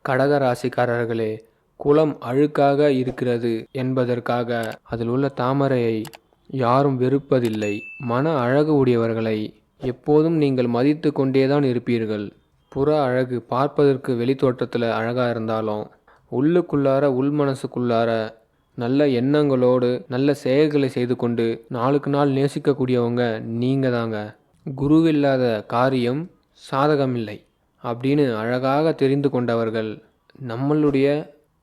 கடக ராசிக்காரர்களே, குளம் அழுக்காக இருக்கிறது என்பதற்காக அதில் உள்ள தாமரையை யாரும் வெறுப்பதில்லை. மன அழகு உடையவர்களை எப்போதும் நீங்கள் மதித்து கொண்டேதான் இருப்பீர்கள். புற அழகு பார்ப்பதற்கு வெளித்தோற்றத்தில் அழகாக இருந்தாலும் உள்ளுக்குள்ளார உள் மனசுக்குள்ளார நல்ல எண்ணங்களோடு நல்ல செயல்களை செய்து கொண்டு நாளுக்கு நாள் நேசிக்கக்கூடியவங்க நீங்கள் தாங்க. குருவில்லாத காரியம் சாதகமில்லை அப்படின்னு அழகாக தெரிந்து கொண்டவர்கள் நம்மளுடைய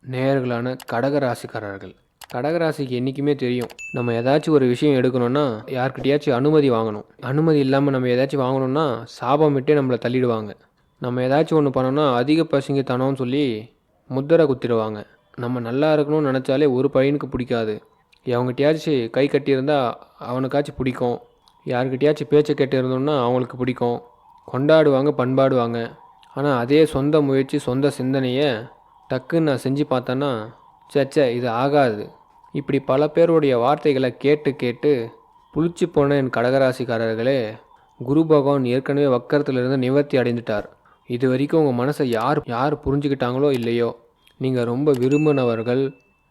நேயர்களான கடகராசிக்காரர்கள். கடகராசிக்கு என்றைக்குமே தெரியும், நம்ம ஏதாச்சும் ஒரு விஷயம் எடுக்கணும்னா யார்கிட்டயாச்சும் அனுமதி வாங்கணும். அனுமதி இல்லாமல் நம்ம ஏதாச்சும் வாங்கணும்னா சாபமிட்டே நம்மளை தள்ளிடுவாங்க. நம்ம ஏதாச்சும் ஒன்று பண்ணோன்னா அதிக பசுங்கித்தனம்னு சொல்லி முத்திரை குத்திடுவாங்க. நம்ம நல்லா இருக்கணும்னு நினச்சாலே ஒரு பையனுக்கு பிடிக்காது. அவங்ககிட்டயாச்சும் கை கட்டியிருந்தால் அவனுக்காச்சும் பிடிக்கும். யார்கிட்டயாச்சும் பேச்சை கேட்டிருந்தோம்னா அவங்களுக்கு பிடிக்கும், கொண்டாடுவாங்க, பண்பாடுவாங்க. ஆனால் அதே சொந்த முயற்சி சொந்த சிந்தனையை டக்குன்னு நான் செஞ்சு பார்த்தேன்னா சேச்சே இது ஆகாது. இப்படி பல பேருடைய வார்த்தைகளை கேட்டு கேட்டு புளிச்சு போன என் கடகராசிக்காரர்களே, குரு பகவான் ஏற்கனவே வக்கரத்திலிருந்து நிவர்த்தி அடைந்துட்டார். இது வரைக்கும் உங்கள் மனசை யார் புரிஞ்சுக்கிட்டாங்களோ இல்லையோ, நீங்கள் ரொம்ப விரும்பினவர்கள்,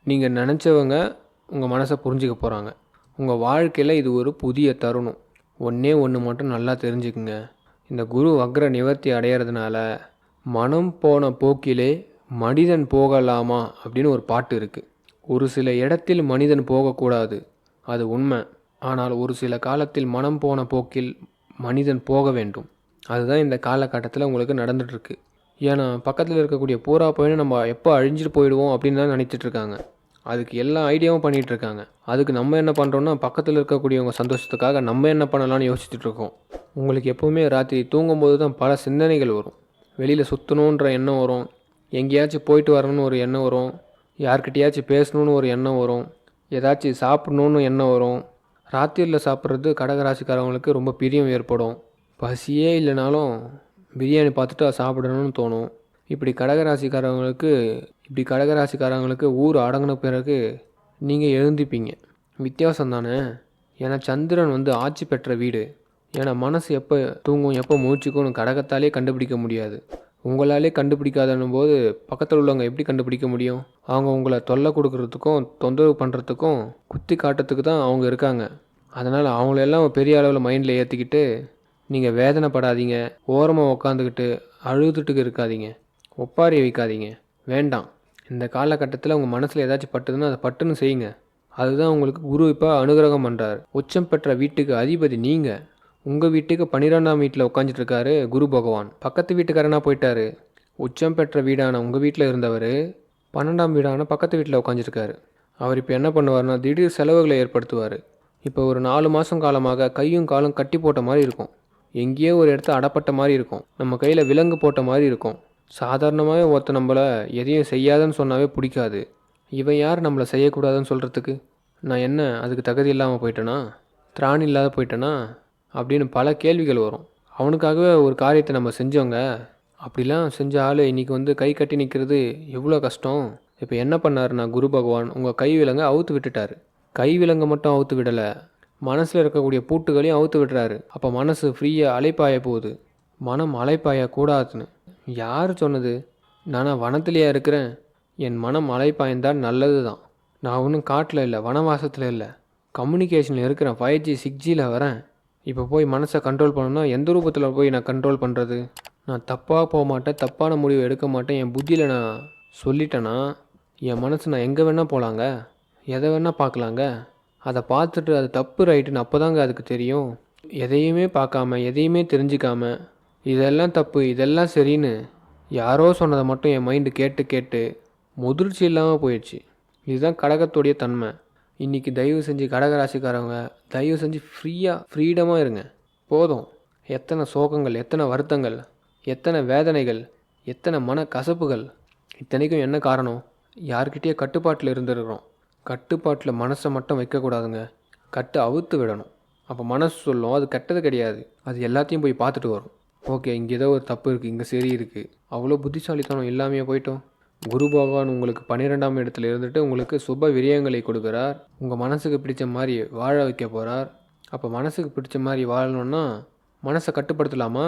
நீங்கள் நினச்சவங்க உங்கள் மனசை புரிஞ்சுக்க போகிறாங்க. உங்கள் வாழ்க்கையில் இது ஒரு புதிய தருணம். ஒன்றே ஒன்று மட்டும் நல்லா தெரிஞ்சுக்குங்க, இந்த குரு வக்ர நிவர்த்தி அடையிறதுனால மனம் போன போக்கிலே மனிதன் போகலாமா அப்படின்னு ஒரு பாட்டு இருக்குது. ஒரு சில இடத்தில் மனிதன் போகக்கூடாது, அது உண்மை. ஆனால் ஒரு சில காலத்தில் மனம் போன போக்கில் மனிதன் போக வேண்டும். அதுதான் இந்த காலகட்டத்தில் உங்களுக்கு நடந்துகிட்ருக்கு. ஏன்னா பக்கத்தில் இருக்கக்கூடிய பூரா பையனை நம்ம எப்போ அழிஞ்சிட்டு போயிடுவோம் அப்படின்னு தான் நினச்சிட்ருக்காங்க. அதுக்கு எல்லா ஐடியாவும் பண்ணிகிட்ருக்காங்க. அதுக்கு நம்ம என்ன பண்ணுறோன்னா பக்கத்தில் இருக்கக்கூடியவங்க சந்தோஷத்துக்காக நம்ம என்ன பண்ணலான்னு யோசிச்சுட்ருக்கோம். உங்களுக்கு எப்போவுமே ராத்திரி தூங்கும்போது தான் பல சிந்தனைகள் வரும். வெளியில் சுற்றணுன்ற எண்ணம் வரும், எங்கேயாச்சும் போயிட்டு வரணும்னு ஒரு எண்ணம் வரும், யார்கிட்டையாச்சும் பேசணுன்னு ஒரு எண்ணம் வரும், ஏதாச்சும் சாப்பிட்ணுன்னு எண்ணம் வரும். ராத்திரியில் சாப்பிட்றது கடகராசிக்காரவங்களுக்கு ரொம்ப பிரியம் ஏற்படும். பசியே இல்லைனாலும் பிரியாணி பார்த்துட்டு அதை சாப்பிடணும்னு தோணும். இப்படி கடகராசிக்காரங்களுக்கு ஊர் அடங்கின பிறகு நீங்கள் எழுந்திப்பீங்க. வித்தியாசம் தானே. ஏன்னா சந்திரன் ஆட்சி பெற்ற வீடு. ஏன்னா மனசு எப்போ தூங்கும் எப்போ மூச்சுக்கும்னு கடகத்தாலே கண்டுபிடிக்க முடியாது. உங்களாலே கண்டுபிடிக்காதன்னும் போது பக்கத்தில் உள்ளவங்க எப்படி கண்டுபிடிக்க முடியும்? அவங்க உங்களை தொல்லை கொடுக்கறதுக்கும் தொந்தரவு பண்ணுறதுக்கும் குத்தி காட்டுறதுக்கு தான் அவங்க இருக்காங்க. அதனால் அவங்களெல்லாம் பெரிய அளவில் மைண்டில் ஏற்றிக்கிட்டு நீங்கள் வேதனைப்படாதீங்க, ஓரமாக உக்காந்துக்கிட்டு அழுதுட்டுக்கு இருக்காதீங்க, ஒப்பாரி வைக்காதீங்க. வேண்டாம். இந்த காலகட்டத்தில் உங்கள் மனசில் ஏதாச்சும் பட்டுதுன்னா அதை பட்டுன்னு செய்யுங்க. அதுதான் உங்களுக்கு குரு இப்போ அனுகிரகம் பண்ணுறாரு. உச்சம் பெற்ற வீட்டுக்கு அதிபதி நீங்கள். உங்கள் வீட்டுக்கு 12ஆம் வீட்டில் உட்காந்துட்ருக்காரு குரு பகவான். பக்கத்து வீட்டுக்காரனா போயிட்டார். உச்சம் பெற்ற வீடான உங்கள் வீட்டில் இருந்தவர் 12ஆம் வீடான பக்கத்து வீட்டில் உட்காந்துருக்காரு. அவர் இப்போ என்ன பண்ணுவார்னா திடீர் செலவுகளை ஏற்படுத்துவார். இப்போ ஒரு 4 மாதம் காலமாக கையும் காலும் கட்டி போட்ட மாதிரி இருக்கும். எங்கேயோ ஒரு இடத்த அடப்பட்ட மாதிரி இருக்கும். நம்ம கையில் விலங்கு போட்ட மாதிரி இருக்கும். சாதாரணமாகவே ஒருத்தர் நம்மளை எதையும் செய்யாதுன்னு சொன்னாவே பிடிக்காது. இவன் யார் நம்மளை செய்யக்கூடாதுன்னு சொல்கிறதுக்கு? நான் என்ன அதுக்கு தகுதி இல்லாமல் போயிட்டேனா, திராணி இல்லாத போயிட்டேனா அப்படின்னு பல கேள்விகள் வரும். அவனுக்காகவே ஒரு காரியத்தை நம்ம செஞ்சோங்க. அப்படிலாம் செஞ்ச ஆள் இன்றைக்கி கை கட்டி நிற்கிறது எவ்வளோ கஷ்டம். இப்போ என்ன பண்ணாருன்னா குரு பகவான் உங்கள் கை விலங்கை அவுத்து விட்டுட்டார். கை விலங்கை மட்டும் அவுத்து விடலை, மனசில் இருக்கக்கூடிய பூட்டுகளையும் அவுத்து விடுறாரு. அப்போ மனசு ஃப்ரீயாக அலைப்பாய போகுது. மனம் அலைப்பாயக்கூடாதுன்னு யார் சொன்னது? நானாக வனத்திலேயே இருக்கிறேன். என் மனம் அலைப்பாய்ந்தால் நல்லது தான். நான் ஒன்றும் காட்டில் இல்லை, வனவாசத்தில் இல்லை, கம்யூனிகேஷனில் இருக்கிறேன். 5G 6Gயில் வரேன். இப்போ போய் மனசை கண்ட்ரோல் பண்ணணும்னா எந்த ரூபத்தில் போய் நான் கண்ட்ரோல் பண்ணுறது? நான் தப்பாக போக மாட்டேன், தப்பான முடிவு எடுக்க மாட்டேன். என் புத்தியில் நான் சொல்லிட்டேன்னா என் மனசு நான் எங்கே வேணால் போகலாங்க, எதை வேணால் பார்க்கலாங்க. அதை பார்த்துட்டு அது தப்பு ரைட்டுன்னு அப்போ தாங்க அதுக்கு தெரியும். எதையுமே பார்க்காம எதையுமே தெரிஞ்சிக்காம இதெல்லாம் தப்பு இதெல்லாம் சரின்னு யாரோ சொன்னதை மட்டும் என் மைண்டு கேட்டு கேட்டு முதிர்ச்சி இல்லாமல் போயிடுச்சு. இதுதான் கடகத்துடைய தன்மை. இன்றைக்கி தயவு செஞ்சு கடகராசிக்காரவங்க தயவு செஞ்சு ஃப்ரீடமாக இருங்க. போதும். எத்தனை சோகங்கள், எத்தனை வருத்தங்கள், எத்தனை வேதனைகள், எத்தனை மன கசப்புகள். இத்தனைக்கும் என்ன காரணம்? யார்கிட்டயே கட்டுப்பாட்டில் இருந்துருக்கிறோம். கட்டுப்பாட்டில் மனசை மட்டும் வைக்கக்கூடாதுங்க, கட்டு அவுத்து விடணும். அப்போ மனசு சொல்லும் அது கெட்டது கிடையாது, அது எல்லாத்தையும் போய் பார்த்துட்டு வரும். ஓகே, இங்கே ஏதோ ஒரு தப்பு இருக்குது, இங்கே சரி இருக்குது. அவ்வளோ புத்திசாலித்தனம் இல்லாமையே போயிட்டோம். குரு பகவான் உங்களுக்கு 12ஆம் இடத்துல இருந்துட்டு உங்களுக்கு சுப விரயங்களை கொடுக்குறார். உங்கள் மனசுக்கு பிடிச்ச மாதிரி வாழ வைக்க போகிறார். அப்போ மனசுக்கு பிடிச்ச மாதிரி வாழணுன்னா மனசை கட்டுப்படுத்தலாமா?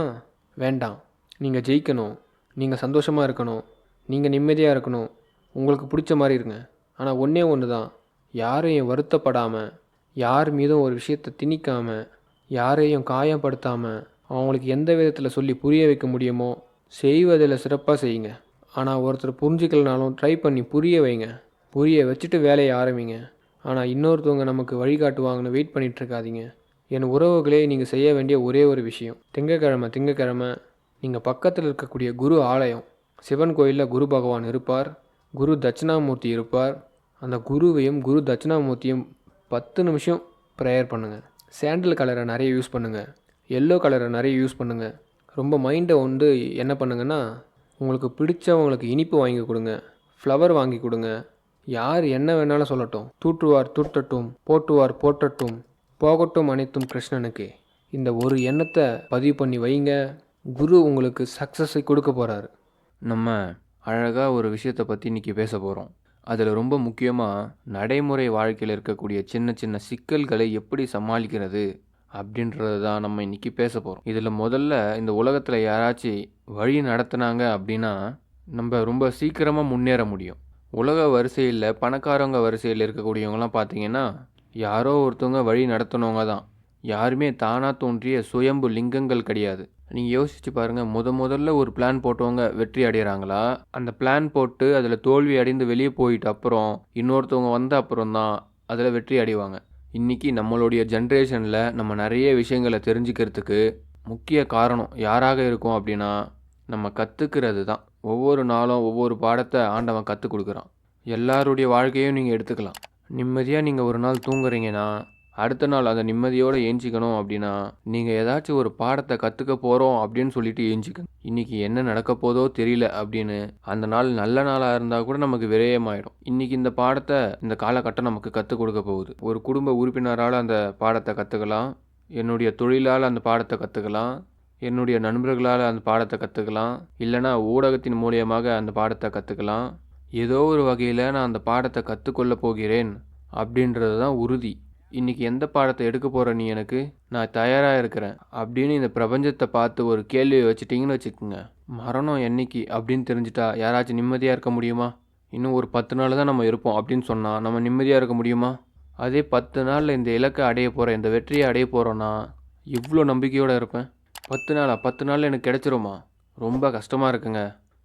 வேண்டாம். நீங்கள் ஜெயிக்கணும், நீங்கள் சந்தோஷமாக இருக்கணும், நீங்கள் நிம்மதியாக இருக்கணும், உங்களுக்கு பிடிச்ச மாதிரி இருங்க. ஆனால் ஒன்றே ஒன்று தான், யாரையும் வருத்தப்படாமல், யார் மீதும் ஒரு விஷயத்தை திணிக்காமல், யாரையும் காயப்படுத்தாமல், அவங்களுக்கு எந்த விதத்தில் சொல்லி புரிய வைக்க முடியுமோ செய்வதில் சிறப்பாக செய்யுங்க. ஆனால் ஒருத்தர் புரிஞ்சிக்கலனாலும் ட்ரை பண்ணி புரிய வைங்க. புரிய வச்சுட்டு வேலையை ஆரம்பிங்க. ஆனால் இன்னொருத்தவங்க நமக்கு வழிகாட்டுவாங்கன்னு வெயிட் பண்ணிகிட்டு இருக்காதீங்க. என் உறவுகளே, நீங்கள் செய்ய வேண்டிய ஒரே ஒரு விஷயம், திங்கக்கிழமை நீங்கள் பக்கத்தில் இருக்கக்கூடிய குரு ஆலயம், சிவன் கோயிலில் குரு பகவான் இருப்பார், குரு தட்சிணாமூர்த்தி இருப்பார். அந்த குருவையும் குரு தட்சிணாமூர்த்தியும் 10 நிமிஷம் ப்ரேயர் பண்ணுங்கள். சாண்டில் கலரை நிறைய யூஸ் பண்ணுங்கள், எல்லோ கலரை நிறைய யூஸ் பண்ணுங்கள். ரொம்ப மைண்டை என்ன பண்ணுங்கன்னா, உங்களுக்கு பிடிச்சவங்களுக்கு இனிப்பு வாங்கி கொடுங்க, ஃப்ளவர் வாங்கி கொடுங்க. யார் என்ன வேணாலும் சொல்லட்டும், தூற்றுவார் தூற்றட்டும், போட்டுவார் போற்றட்டும், போகட்டும் அனைத்தும் கிருஷ்ணனுக்கு. இந்த ஒரு எண்ணத்தை பதிவு பண்ணி வைங்க. குரு உங்களுக்கு சக்ஸஸை கொடுக்க போகிறாரு. நம்ம அழகாக ஒரு விஷயத்தை பற்றி இன்றைக்கி பேச போகிறோம். அதில் ரொம்ப முக்கியமாக நடைமுறை வாழ்க்கையில் இருக்கக்கூடிய சின்ன சின்ன சிக்கல்களை எப்படி சமாளிக்கிறது அப்படின்றது தான் நம்ம இன்றைக்கி பேச போகிறோம். இதில் முதல்ல இந்த உலகத்தில் யாராச்சும் வழி நடத்துனாங்க அப்படின்னா நம்ம ரொம்ப சீக்கிரமாக முன்னேற முடியும். உலக வரிசையில் பணக்காரவங்க வரிசையில் இருக்கக்கூடியவங்களாம் பார்த்தீங்கன்னா யாரோ ஒருத்தவங்க வழி நடத்தினவங்க தான். யாருமே தானாக தோன்றிய சுயம்பு லிங்கங்கள் கிடையாது. நீங்கள் யோசிச்சு பாருங்கள், முதல்ல ஒரு பிளான் போட்டவங்க வெற்றி அடைகிறாங்களா, அந்த பிளான் போட்டு அதில் தோல்வி அடைந்து வெளியே போயிட்டு அப்புறம் இன்னொருத்தவங்க வந்த அப்புறம் தான் அதில் வெற்றி அடைவாங்க. இன்றைக்கி நம்மளுடைய ஜென்ரேஷனில் நம்ம நிறைய விஷயங்களை தெரிஞ்சுக்கிறதுக்கு முக்கிய காரணம் யாராக இருக்கும் அப்படின்னா நம்ம கற்றுக்கிறது தான். ஒவ்வொரு நாளும் ஒவ்வொரு பாடத்தை ஆண்டவன் கற்றுக் கொடுக்குறான். எல்லாருடைய வாழ்க்கையும் நீங்கள் எடுத்துக்கலாம். நிம்மதியாக நீங்கள் ஒரு நாள் தூங்குறீங்கன்னா அடுத்த நாள் அந்த நிம்மதியோடு ஏஞ்சிக்கணும் அப்படின்னா நீங்கள் ஏதாச்சும் ஒரு பாடத்தை கற்றுக்க போகிறோம் அப்படின்னு சொல்லிட்டு ஏஞ்சிக்கணும். இன்றைக்கி என்ன நடக்க போதோ தெரியல அப்படின்னு அந்த நாள் நல்ல நாளாக இருந்தால் கூட நமக்கு விரயமாயிடும். இன்றைக்கி இந்த பாடத்தை இந்த காலகட்டம் நமக்கு கற்றுக் கொடுக்க போகுது. ஒரு குடும்ப உறுப்பினரால் அந்த பாடத்தை கற்றுக்கலாம், என்னுடைய தொழிலால் அந்த பாடத்தை கற்றுக்கலாம், என்னுடைய நண்பர்களால் அந்த பாடத்தை கற்றுக்கலாம், இல்லைனா ஊடகத்தின் மூலியமாக அந்த பாடத்தை கற்றுக்கலாம். ஏதோ ஒரு வகையில் நான் அந்த பாடத்தை கற்றுக்கொள்ள போகிறேன் அப்படின்றது தான் உறுதி. இன்றைக்கி எந்த பாடத்தை எடுக்க போகிற நீ, எனக்கு நான் தயாராக இருக்கிறேன் அப்படின்னு இந்த பிரபஞ்சத்தை பார்த்து ஒரு கேள்வியை வச்சுட்டிங்கன்னு வச்சுக்கோங்க, மரணம் என்னைக்கு அப்படின்னு தெரிஞ்சிட்டா யாராச்சும் நிம்மதியாக இருக்க முடியுமா? இன்னும் ஒரு 10 நாள் தான் நம்ம இருப்போம் அப்படின்னு சொன்னால் நம்ம நிம்மதியாக இருக்க முடியுமா? அதே 10 நாளில் இந்த இலக்கை அடைய போகிறேன், இந்த வெற்றியை அடைய போகிறோன்னா இவ்வளோ நம்பிக்கையோடு இருப்பேன். 10 நாளில் எனக்கு கிடைச்சிருமா? ரொம்ப கஷ்டமாக இருக்குங்க.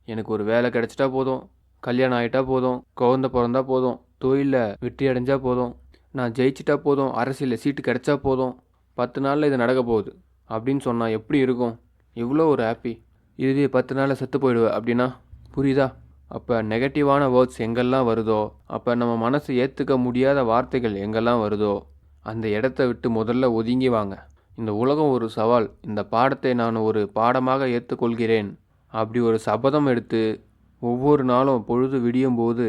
எனக்கு ஒரு வேலை கிடைச்சிட்டா போதும், கல்யாணம் ஆகிட்டா போதும், குழந்த பிறந்தா போதும், தொழிலில் வெற்றி அடைஞ்சால் போதும், நான் ஜெயிச்சிட்டா போதும், அரசியலில் சீட்டு கிடைச்சா போதும், 10 நாளில் இது நடக்க போகுது அப்படின்னு சொன்னால் எப்படி இருக்கும்? எவ்வளோ ஒரு ஹாப்பி. இதுவே 10 நாளில் செத்து போயிடுவேன் அப்படின்னா புரியுதா? அப்போ நெகட்டிவான வேர்ட்ஸ் எங்கெல்லாம் வருதோ, அப்போ நம்ம மனசு ஏற்றுக்க முடியாத வார்த்தைகள் எங்கெல்லாம் வருதோ அந்த இடத்த விட்டு முதல்ல ஒதுங்கி வாங்க. இந்த உலகம் ஒரு சவால், இந்த பாடத்தை நான் ஒரு பாடமாக ஏற்றுக்கொள்கிறேன் அப்படி ஒரு சபதம் எடுத்து ஒவ்வொரு நாளும் பொழுது விடியும் போது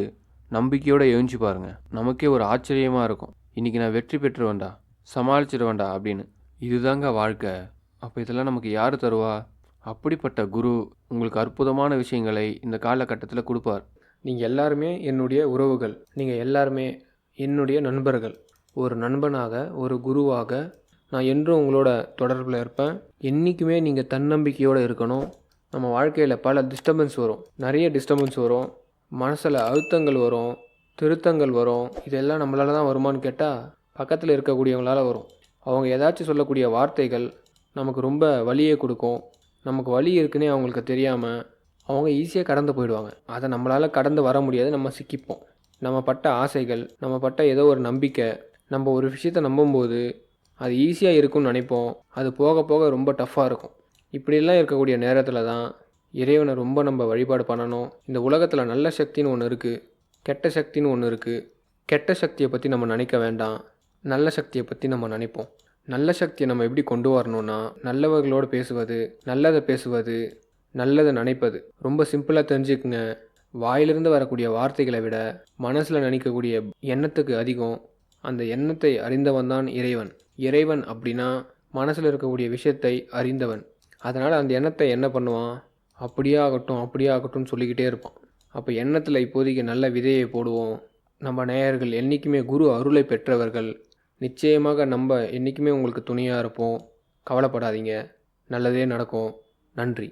நம்பிக்கையோடு எழுஞ்சி பாருங்கள். நமக்கே ஒரு ஆச்சரியமாக இருக்கும், இன்றைக்கி நான் வெற்றி பெற்றுவேன்டா, சமாளிச்சிடுவேன்டா அப்படின்னு. இதுதாங்க வாழ்க்கை. அப்போ இதெல்லாம் நமக்கு யார் தருவா? அப்படிப்பட்ட குரு உங்களுக்கு அற்புதமான விஷயங்களை இந்த காலகட்டத்தில் கொடுப்பார். நீங்கள் எல்லாருமே என்னுடைய உறவுகள், நீங்கள் எல்லாருமே என்னுடைய நண்பர்கள். ஒரு நண்பனாக, ஒரு குருவாக நான் என்றும் உங்களோட தொடர்பில் இருப்பேன். என்றைக்குமே நீங்கள் தன்னம்பிக்கையோடு இருக்கணும். நம்ம வாழ்க்கையில் பல டிஸ்டர்பன்ஸ் வரும், நிறைய டிஸ்டர்பன்ஸ் வரும், மனசில் அழுத்தங்கள் வரும், திருத்தங்கள் வரும். இதெல்லாம் நம்மளால தான் வருமானு கேட்டால் பக்கத்தில் இருக்கக்கூடியவங்களால வரும். அவங்க ஏதாச்சும் சொல்லக்கூடிய வார்த்தைகள் நமக்கு ரொம்ப வலியை கொடுக்கும். நமக்கு வலி இருக்குன்னே அவங்களுக்கு தெரியாமல் அவங்க ஈஸியாக கடந்து போயிடுவாங்க. அதை நம்மளால் கடந்து வர முடியாது, நம்ம சிக்கிப்போம். நம்ம பட்ட ஆசைகள், நம்ம பட்ட ஏதோ ஒரு நம்பிக்கை, நம்ம ஒரு விஷயத்தை நம்பும்போது அது ஈஸியாக இருக்கும்னு நினைப்போம். அது போக போக ரொம்ப டஃப்பாக இருக்கும். இப்படிலாம் இருக்கக்கூடிய நேரத்தில் தான் இறைவனை ரொம்ப நம்ம வழிபாடு பண்ணணும். இந்த உலகத்தில் நல்ல சக்தின்னு ஒன்று இருக்குது, கெட்ட சக்தின்னு ஒன்று இருக்குது. கெட்ட சக்தியை பற்றி நம்ம நினைக்க வேண்டாம், நல்ல சக்தியை பற்றி நம்ம நினைப்போம். நல்ல சக்தியை நம்ம எப்படி கொண்டு வரணும்னா, நல்லவர்களோடு பேசுவது, நல்லதை பேசுவது, நல்லதை நினைப்பது. ரொம்ப சிம்பிளாக தெரிஞ்சுக்குங்க. வாயிலிருந்து வரக்கூடிய வார்த்தைகளை விட மனசில் நினைக்கக்கூடிய எண்ணத்துக்கு அதிகம். அந்த எண்ணத்தை அறிந்தவன் தான் இறைவன். இறைவன் அப்படின்னா மனசில் இருக்கக்கூடிய விஷயத்தை அறிந்தவன். அதனால் அந்த எண்ணத்தை என்ன பண்ணுவான், அப்படியே ஆகட்டும் அப்படியே ஆகட்டும்னு சொல்லிக்கிட்டே இருப்பான். அப்போ எண்ணத்தில் இப்போதைக்கு நல்ல விதையை போடுவோம். நம்ம நேயர்கள் என்றைக்குமே குரு அருளை பெற்றவர்கள். நிச்சயமாக நம்ம என்றைக்குமே உங்களுக்கு துணையாக இருப்போம். கவலைப்படாதீங்க, நல்லதே நடக்கும். நன்றி.